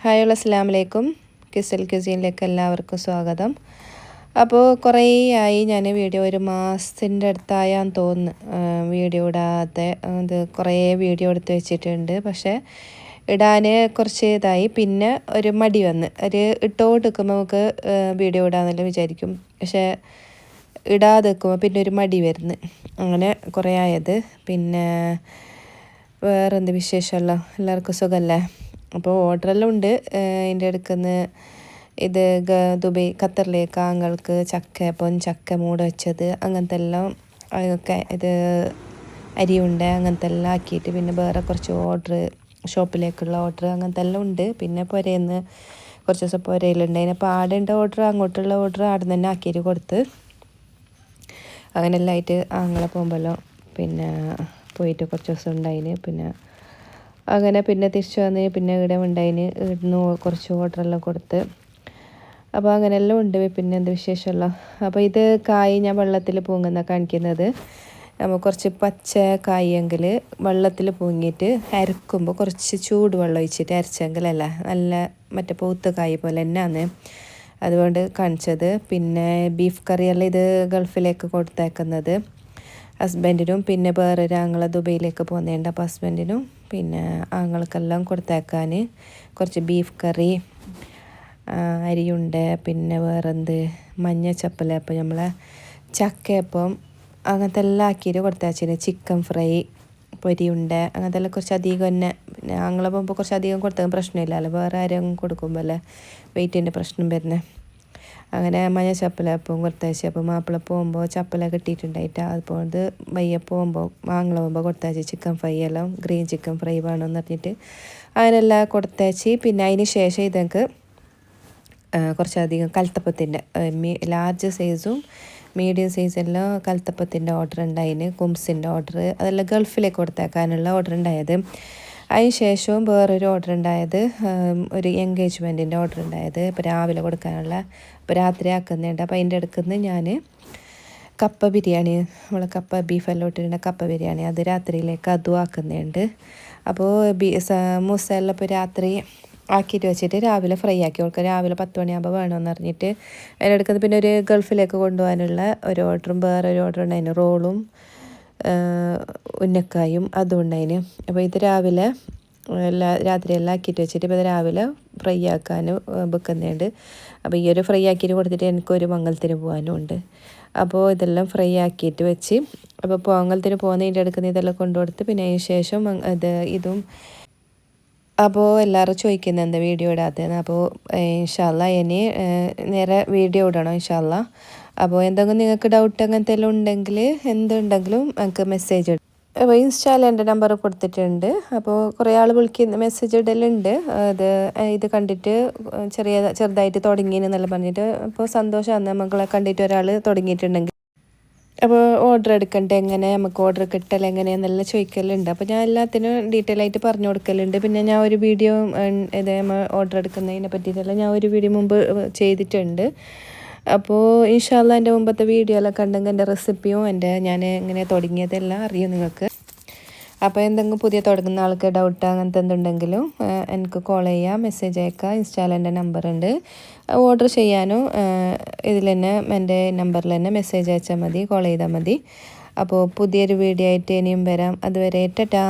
Hi അസ്സലാമു അലൈക്കും. കിസൽ ക്യൂസീനിലേക്ക് എല്ലാവർക്കും സ്വാഗതം. അപ്പോൾ കുറേ ആയി ഞാൻ വീഡിയോ ഒരു മാസത്തിൻ്റെ അടുത്തായാന്ന് തോന്നുന്നു വീഡിയോ ഇടാതെ. ഇത് കുറേ വീഡിയോ എടുത്ത് വെച്ചിട്ടുണ്ട്, പക്ഷേ ഇടാൻ കുറച്ച് ഇതായി. പിന്നെ ഒരു മടി വന്ന് ഇട്ടോട്ട് നിൽക്കുമ്പോൾ നമുക്ക് വീഡിയോ ഇടാമെന്നെല്ലാം വിചാരിക്കും, പക്ഷേ ഇടാതെ നിൽക്കുമ്പോൾ പിന്നെ ഒരു മടി വരുന്നു. അങ്ങനെ കുറേ ആയത്. പിന്നെ വേറെന്ത് വിശേഷമല്ലോ, എല്ലാവർക്കും സുഖമല്ലേ? അപ്പോൾ ഓർഡറെല്ലാം ഉണ്ട്. അതിൻ്റെ അടുക്കുന്ന് ഇത് ദുബൈ ഖത്തറിലേക്ക് ആങ്ങൾക്ക് ചക്ക മൂട് വെച്ചത് അങ്ങനത്തെ എല്ലാം, അതൊക്കെ ഇത് അരിയുണ്ട് അങ്ങനത്തെ എല്ലാം ആക്കിയിട്ട്, പിന്നെ വേറെ കുറച്ച് ഓർഡർ ഷോപ്പിലേക്കുള്ള ഓർഡർ അങ്ങനത്തെ എല്ലാം ഉണ്ട്. പിന്നെ പുരയിൽനിന്ന് കുറച്ച് ദിവസം പുരയിലുണ്ട്. അതിനപ്പോൾ ആടേണ്ട ഓർഡർ അങ്ങോട്ടുള്ള ഓർഡർ ആടെ തന്നെ ആക്കിയിട്ട് കൊടുത്ത് അങ്ങനെ എല്ലാം ആയിട്ട് ആങ്ങളെ പോകുമ്പോഴല്ലോ പിന്നെ പോയിട്ട് കുറച്ച് ദിവസം ഉണ്ടായിന്. പിന്നെ അങ്ങനെ പിന്നെ തിരിച്ചു വന്ന് പിന്നെ ഇവിടെ ഉണ്ടായിന്, ഇവിടുന്ന് കുറച്ച് ഓർഡറെല്ലാം കൊടുത്ത്. അപ്പോൾ അങ്ങനെയെല്ലാം ഉണ്ട്. പിന്നെ എന്ത് വിശേഷമല്ലോ. അപ്പോൾ ഇത് കായ് ഞാൻ വെള്ളത്തിൽ പൂങ്ങുന്ന കാണിക്കുന്നത്. നമ്മൾ കുറച്ച് പച്ച കായെങ്കിൽ വെള്ളത്തിൽ പൂങ്ങിയിട്ട് അരക്കുമ്പോൾ കുറച്ച് ചൂടുവെള്ളം ഒഴിച്ചിട്ട് അരച്ചെങ്കിലല്ല നല്ല മറ്റേ പൂത്ത കായ് പോലെ തന്നെയാണ്, അതുകൊണ്ട് കാണിച്ചത്. പിന്നെ ബീഫ് കറിയെല്ലാം ഇത് ഗൾഫിലേക്ക് കൊടുത്തേക്കുന്നത് ഹസ്ബൻഡിനും, പിന്നെ വേറൊരു ആങ്ങളെ ദുബൈയിലേക്ക് പോകുന്നുണ്ട്. അപ്പോൾ ഹസ്ബൻഡിനും പിന്നെ ആങ്ങൾക്കെല്ലാം കൊടുത്തേക്കാൻ കുറച്ച് ബീഫ് കറി, അരിയുണ്ട്, പിന്നെ വേറെന്ത് മഞ്ഞ ചപ്പലപ്പം, നമ്മളെ ചക്കയപ്പം അങ്ങനത്തെ എല്ലാം ആക്കിയിട്ട് കൊടുത്തേച്ചിന്. ചിക്കൻ ഫ്രൈ, പൊരിയുണ്ട്, അങ്ങനത്തെ എല്ലാം കുറച്ച് അധികം തന്നെ. പിന്നെ ആങ്ങളെ പോകുമ്പോൾ കുറച്ച് അധികം കൊടുത്താൽ പ്രശ്നമില്ലല്ലോ, വേറെ ആരും കൊടുക്കുമ്പോൾ അല്ലേ വെയിറ്റിൻ്റെ പ്രശ്നം വരുന്നത്. അങ്ങനെ മഞ്ഞ ചപ്പലപ്പം കൊടുത്തയച്ചു. അപ്പോൾ മാപ്പിള പോകുമ്പോൾ ചപ്പല കിട്ടിയിട്ടുണ്ടായിട്ട് അതുപോലെ വയ്യ പോകുമ്പോൾ ആങ്ങള പോകുമ്പോൾ കൊടുത്തയച്ച് ചിക്കൻ ഫ്രൈ എല്ലാം ഗ്രീൻ ചിക്കൻ ഫ്രൈ വേണമെന്ന് പറഞ്ഞിട്ട് അതിനെല്ലാം കൊടുത്തയച്ച്. പിന്നെ അതിന് ശേഷം ഇതൊക്കെ കുറച്ചധികം കൽത്തപ്പത്തിൻ്റെ ലാർജ് സൈസും മീഡിയം സൈസെല്ലാം കൽത്തപ്പത്തിൻ്റെ ഓർഡർ ഉണ്ടായിന്, കുംസിൻ്റെ ഓർഡർ, അതെല്ലാം ഗൾഫിലേക്ക് കൊടുത്തേക്കാനുള്ള ഓർഡർ ഉണ്ടായത്. അതിന് ശേഷവും വേറൊരു ഓർഡർ ഉണ്ടായത്, ഒരു എൻഗേജ്മെൻറ്റിൻ്റെ ഓർഡർ ഉണ്ടായത്. ഇപ്പോൾ രാവിലെ കൊടുക്കാനുള്ള, ഇപ്പോൾ രാത്രി ആക്കുന്നുണ്ട്. അപ്പോൾ അതിൻ്റെ അടുക്കുന്ന് ഞാൻ കപ്പ ബിരിയാണി, നമ്മൾ കപ്പ ബീഫെല്ലാം ഇട്ടിട്ടുണ്ട് കപ്പ ബിരിയാണി, അത് രാത്രിയിലേക്ക് അതും ആക്കുന്നുണ്ട്. അപ്പോൾ മൂസെല്ലാം ഇപ്പോൾ രാത്രി ആക്കിയിട്ട് വെച്ചിട്ട് രാവിലെ ഫ്രൈ ആക്കി കൊടുക്കുക. രാവിലെ 10 മണിയാകുമ്പോൾ വേണമെന്ന് പറഞ്ഞിട്ട് അതിനെടുക്കുന്നത്. പിന്നെ ഒരു ഗൾഫിലേക്ക് കൊണ്ടുപോകാനുള്ള ഒരു ഓർഡറും വേറൊരു ഓർഡർ ഉണ്ടായിരുന്നു, റോളും ഉന്നക്കായും അതും ഉണ്ടായിന്. അപ്പോൾ ഇത് രാവിലെ രാത്രി എല്ലാം ആക്കിയിട്ട് വെച്ചിട്ട് ഇപ്പോൾ രാവിലെ ഫ്രൈ ആക്കാൻ വെക്കുന്നുണ്ട്. അപ്പോൾ ഈ ഒരു ഫ്രൈ ആക്കിയിട്ട് കൊടുത്തിട്ട് എനിക്കൊരു മംഗലത്തിന് പോകാനും ഉണ്ട്. അപ്പോൾ ഇതെല്ലാം ഫ്രൈ ആക്കിയിട്ട് വെച്ച്, അപ്പോൾ മംഗലത്തിന് പോകുന്നതിൻ്റെ അടുക്കുന്ന ഇതെല്ലാം കൊണ്ടുകൊടുത്ത് പിന്നെ അതിന് ശേഷം ഇതും. അപ്പോൾ എല്ലാവരും ചോദിക്കുന്നത് എന്താ വീഡിയോ ഇടാത്തതെന്ന്. അപ്പോൾ ഇൻഷാ അല്ലാഹ് ഇനി നേരെ വീഡിയോ ഇടണം ഇൻഷാ അല്ലാഹ്. അപ്പോൾ എന്തെങ്കിലും നിങ്ങൾക്ക് ഡൗട്ട് അങ്ങനത്തെ എല്ലാം ഉണ്ടെങ്കിൽ എന്തുണ്ടെങ്കിലും എനിക്ക് മെസ്സേജ് ഇടും. അപ്പോൾ ഇൻസ്റ്റായിൽ എൻ്റെ നമ്പർ കൊടുത്തിട്ടുണ്ട്. അപ്പോൾ കുറേ ആൾ മെസ്സേജ് ഇടലുണ്ട്, ഇത് കണ്ടിട്ട് ചെറുതായിട്ട് തുടങ്ങിയെന്നെല്ലാം പറഞ്ഞിട്ട്. അപ്പോൾ സന്തോഷമാണ് മക്കളെ കണ്ടിട്ട് ഒരാൾ തുടങ്ങിയിട്ടുണ്ടെങ്കിൽ. അപ്പോൾ ഓർഡർ എടുക്കണ്ടേ, എങ്ങനെ നമുക്ക് ഓർഡർ കിട്ടൽ എങ്ങനെയാണെന്നെല്ലാം ചോദിക്കലുണ്ട്. അപ്പോൾ ഞാൻ എല്ലാത്തിനും ഡീറ്റെയിൽ ആയിട്ട് പറഞ്ഞു കൊടുക്കലുണ്ട്. പിന്നെ ഞാൻ ഒരു വീഡിയോ ഇത് ഓർഡർ എടുക്കുന്നതിനെ പറ്റിയിട്ടെല്ലാം ഞാൻ ഒരു വീഡിയോ മുമ്പ് ചെയ്തിട്ടുണ്ട്. അപ്പോൾ ഇൻഷാ അല്ലാഹ് എൻ്റെ മുമ്പത്തെ വീഡിയോ എല്ലാം കണ്ടെങ്കിൽ എൻ്റെ റെസിപ്പിയും ഞാൻ എങ്ങനെ തുടങ്ങിയതെല്ലാം അറിയും നിങ്ങൾക്ക്. അപ്പോൾ എന്തെങ്കിലും പുതിയ തുടങ്ങുന്ന ആൾക്ക് ഡൗട്ട് അങ്ങനത്തെ എന്തുണ്ടെങ്കിലും എനിക്ക് കോൾ ചെയ്യാം, മെസ്സേജ് അയക്കാം. ഇൻസ്റ്റായിൽ എൻ്റെ നമ്പറുണ്ട്. ഓർഡർ ചെയ്യാനും ഇതിൽ തന്നെ എൻ്റെ നമ്പറിൽ തന്നെ മെസ്സേജ് അയച്ചാൽ മതി, കോൾ ചെയ്താൽ മതി. അപ്പോൾ പുതിയൊരു വീഡിയോ ആയിട്ട് ഇനിയും വരാം. അതുവരെ ടാറ്റാ.